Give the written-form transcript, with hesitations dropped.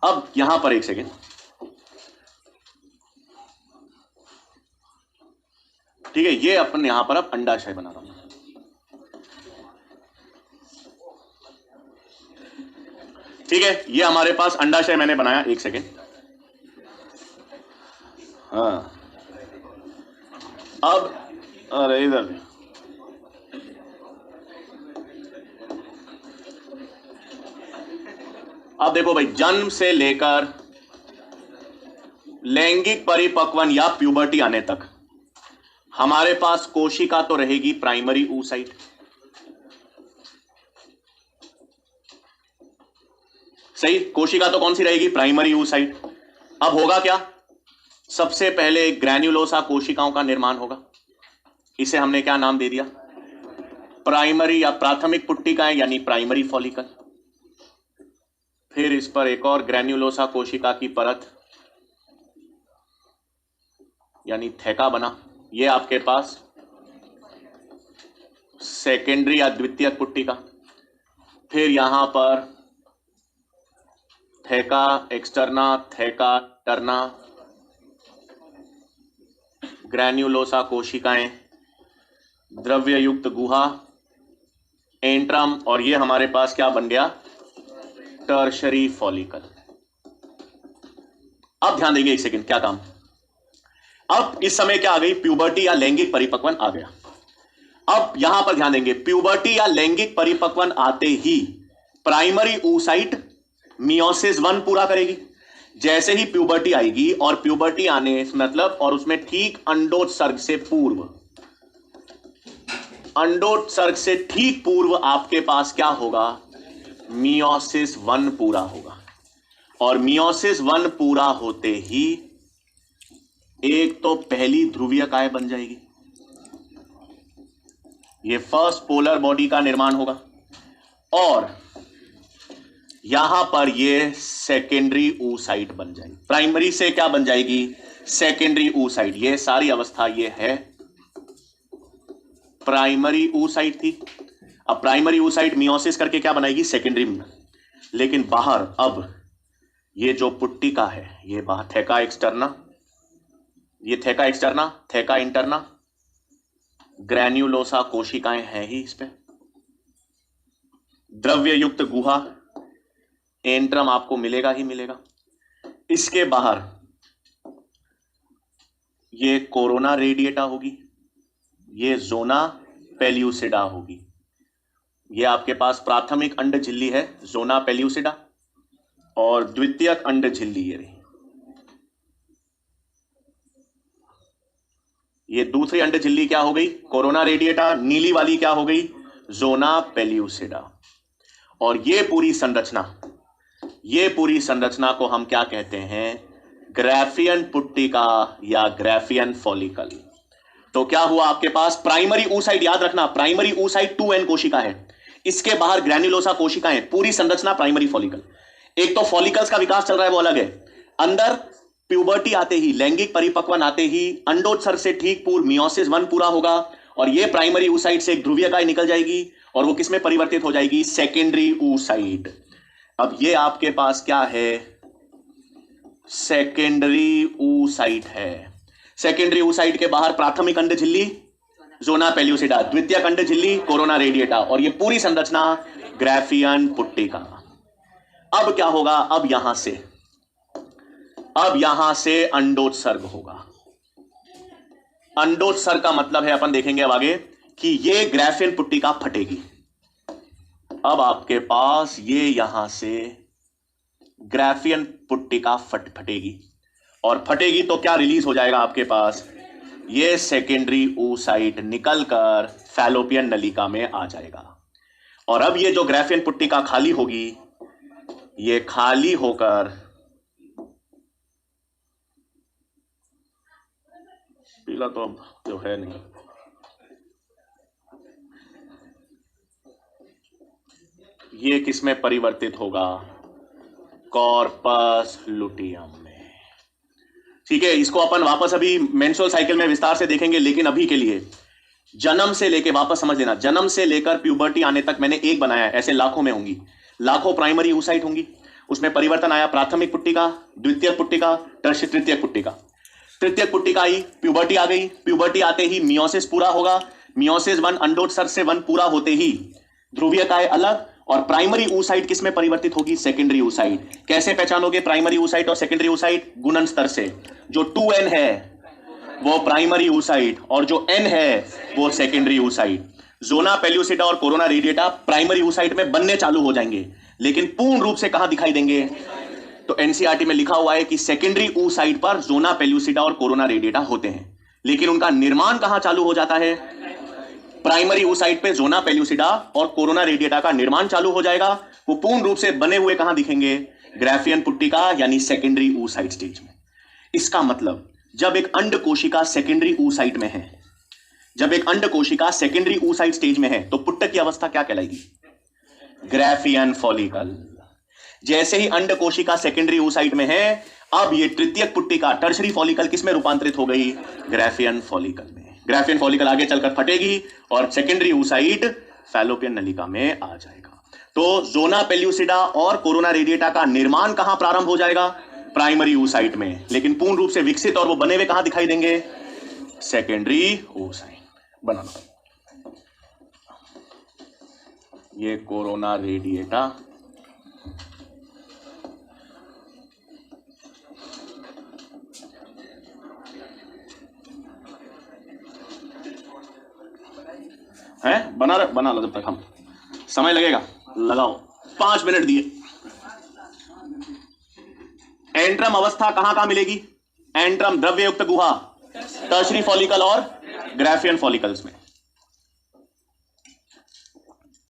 अब यहां पर एक सेकेंड, ठीक है, ये अपन यहां पर अब अंडाशय बना रहा हूं। ठीक है, ये हमारे पास अंडाशय मैंने बनाया, एक सेकेंड। हाँ, अब अरे इधर अब देखो भाई, जन्म से लेकर लैंगिक परिपक्वन या प्यूबर्टी आने तक हमारे पास कोशिका तो रहेगी प्राइमरी oocyte। सही, कोशिका तो कौन सी रहेगी? Primary oocyte। अब होगा क्या? सबसे पहले ग्रैन्युलोसा कोशिकाओं का निर्माण होगा। इसे हमने क्या नाम दे दिया? प्राइमरी या प्राथमिक पुट्टिकाएं यानी प्राइमरी फॉलिकल। फिर इस पर एक और ग्रैन्युलोसा कोशिका की परत यानी थैका बना। ये आपके पास सेकेंडरी या द्वितीयक पुट्टिका। फिर यहां पर थैका एक्सटर्ना, थैका टर्ना, ग्रैन्युलोसा कोशिकाएं, द्रव्य युक्त गुहा, एंट्रम, और ये हमारे पास क्या बन गया? Tertiary follicle. अब ध्यान देंगे एक सेकंड, क्या काम? अब इस समय क्या आ गई? प्यूबर्टी या लैंगिक परिपक्वन आ गया। अब यहां पर ध्यान देंगे, प्यूबर्टी या लैंगिक परिपक्वन आते ही प्राइमरी oocyte मियोसिस 1 पूरा करेगी। जैसे ही प्यूबर्टी आएगी, और प्यूबर्टी आने मतलब और उसमें ठीक अंडोत्सर्ग से पूर्व, अंडोत्सर्ग से ठीक पूर्व आपके पास क्या होगा? मियोसिस 1 पूरा होगा। और मियोसिस 1 पूरा होते ही एक तो पहली ध्रुवीय काय बन जाएगी, ये फर्स्ट पोलर बॉडी का निर्माण होगा। और यहां पर ये सेकेंडरी oocyte बन जाएगी। प्राइमरी से क्या बन जाएगी? Secondary oocyte। ये सारी अवस्था ये है प्राइमरी oocyte थी। अब प्राइमरी oocyte मियोसिस करके क्या बनाएगी? सेकेंडरी में। लेकिन बाहर अब ये जो पुट्टिका है, ये बाहर थैका एक्सटर्ना, ये थैका एक्सटर्ना, थैका इंटरना, ग्रैन्युलोसा कोशिकाएं हैं ही इस पे, द्रव्य युक्त गुहा, एंट्रम आपको मिलेगा ही मिलेगा। इसके बाहर ये कोरोना रेडिएटा होगी, ये जोना पेल्यूसिडा होगी। ये आपके पास प्राथमिक अंड झिल्ली है जोना पेल्यूसिडा, और द्वितीयक अंड झिल्ली ये रही। ये दूसरी अंड झिल्ली क्या हो गई? Corona radiata. नीली वाली क्या हो गई? Zona pellucida. और ये पूरी संरचना को हम क्या कहते हैं? ग्राफियन पुट्टिका या ग्राफियन फॉलिकल। तो क्या हुआ आपके पास? प्राइमरी oocyte, याद रखना प्राइमरी oocyte 2n कोशिका है, इसके बाहर ग्रैन्युलोसा कोशिकाएं, पूरी संरचना प्राइमरी फॉलिकल। एक तो फॉलिकल्स का विकास चल रहा है, वो अलग है। अंदर प्यूबर्टी आते ही, लैंगिक परिपक्वन आते ही अंडोत्सर्ग से ठीक पूर्व मियोसिस 1 पूरा होगा, और ये प्राइमरी oocyte से एक ध्रुवीय काय निकल जाएगी, और वो किसमें परिवर्तित हो जाएगी? Secondary oocyte। अब ये आपके पास क्या है? सेकेंडरी oocyte है। सेकेंडरी oocyte के बाहर प्राथमिक अंड झिल्ली जोना पेल्यूसिडा, द्वितीयक अंड झिल्ली कोरोना रेडिएटा, और ये पूरी संरचना ग्राफियन पुट्टिका। अब क्या होगा? अब यहां से अंडोत्सर्ग होगा। अंडोत्सर्ग का मतलब है, अपन देखेंगे अब आगे, कि ये ग्राफियन पुट्टिका फटेगी। अब आपके पास ये यहां से ग्राफियन पुट्टिका फटेगी, और फटेगी तो क्या रिलीज हो जाएगा आपके पास? ये सेकेंडरी oocyte निकलकर फैलोपियन नलिका में आ जाएगा। और अब ये जो ग्राफियन पुट्टिका खाली होगी, ये खाली होकर पीला तो अब जो है नहीं, ये किसमें परिवर्तित होगा? कॉर्पस लुटियम में। ठीक है, इसको अपन वापस अभी मेंस्ट्रुअल साइकिल में विस्तार से देखेंगे, लेकिन अभी के लिए जन्म से लेके, वापस समझ लेना, जन्म से लेकर प्यूबर्टी आने तक मैंने एक बनाया है, ऐसे लाखों में होंगी, लाखों प्राइमरी oocyte होंगी। उसमें परिवर्तन आया प्राथमिक पुट्टिका, द्वितीयक पुट्टिका, तृतीयक पुट्टिका। तृतीयक पुट्टिका आई, प्यूबर्टी आ गई, प्यूबर्टी आते ही मियोसिस पूरा होगा, मियोसिस 1 अंडोत्सर्ग से 1 पूरा होते ही ध्रुवीयताएं अलग, और प्राइमरी oocyte किस में परिवर्तित होगी? Secondary oocyte। कैसे पहचानोगे प्राइमरी oocyte और सेकेंडरी oocyte? गुणन स्तर से। जो 2n है वो प्राइमरी oocyte और जो n है वो सेकेंडरी oocyte। जोना पेल्यूसिडा और कोरोना रेडिएटा प्राइमरी oocyte में बनने चालू हो जाएंगे, लेकिन पूर्ण रूप से कहां दिखाई देंगे? तो एनसीईआरटी में लिखा हुआ है कि सेकेंडरी oocyte पर जोना पेल्यूसिडा और कोरोना रेडिएटा होते हैं, लेकिन उनका निर्माण कहां चालू हो जाता है? प्राइमरी oocyte पे जोना पेल्यूसिडा और कोरोना रेडिएटा का निर्माण चालू हो जाएगा। वो पूर्ण रूप से बने हुए कहां दिखेंगे? ग्राफियन पुट्टिका यानी सेकेंडरी oocyte स्टेज में। इसका मतलब जब एक अंड कोशिका सेकेंडरी oocyte में है, जब एक अंड कोशिका सेकेंडरी oocyte स्टेज में है, तो पुट्टक की अवस्था क्या कहलाएगी? Graafian follicle. जैसे ही अंड कोशिका सेकेंडरी oocyte में है, अब ये तृतीयक पुट्टिका टर्शरी फॉलिकल किस में रूपांतरित हो गई? ग्राफियन फॉलिकल में। ग्राफियन फॉलिकल आगे चलकर फटेगी और सेकेंडरी oocyte फैलोपियन नलिका में आ जाएगा। तो जोना पेल्यूसिडा और कोरोना रेडिएटा का निर्माण कहां प्रारंभ हो जाएगा? प्राइमरी oocyte में, लेकिन पूर्ण रूप से विकसित और वो बने हुए कहां दिखाई देंगे? Secondary oocyte। बना लो ये कोरोना रेडिएटा, है बना लो, जब तक हम समय लगेगा लगाओ, 5 मिनट दिए। एंट्रम अवस्था कहां मिलेगी? एंट्रम द्रव्ययुक्त गुहा, टर्शरी फॉलिकल और ग्राफियन फॉलिकल्स में।